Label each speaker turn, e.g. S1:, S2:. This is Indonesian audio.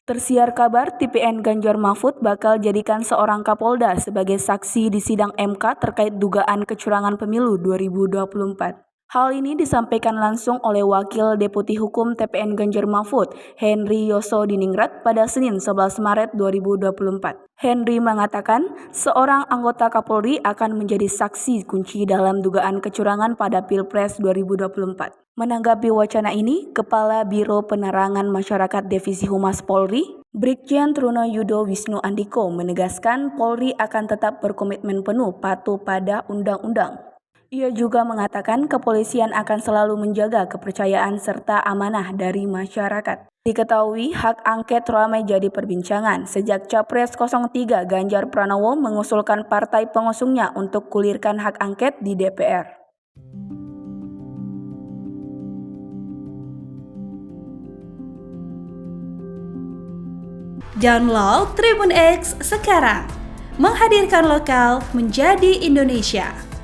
S1: Tersiar kabar TPN Ganjar Mahfud bakal jadikan seorang Kapolda sebagai saksi di sidang MK terkait dugaan kecurangan pemilu 2024. Hal ini disampaikan langsung oleh Wakil Deputi Hukum TPN Ganjar Mahfud, Henry Yosodiningrat pada Senin 11 Maret 2024. Henry mengatakan, seorang anggota Kapolri akan menjadi saksi kunci dalam dugaan kecurangan pada Pilpres 2024. Menanggapi wacana ini, Kepala Biro Penerangan Masyarakat Divisi Humas Polri, Brigjen Truno Yudo Wisnu Andiko menegaskan Polri akan tetap berkomitmen penuh patuh pada undang-undang. Ia juga mengatakan kepolisian akan selalu menjaga kepercayaan serta amanah dari masyarakat. Diketahui hak angket ramai jadi perbincangan sejak Capres 03 Ganjar Pranowo mengusulkan partai pengusungnya untuk gulirkan hak angket di DPR.
S2: Download Tribun X sekarang, menghadirkan lokal menjadi Indonesia.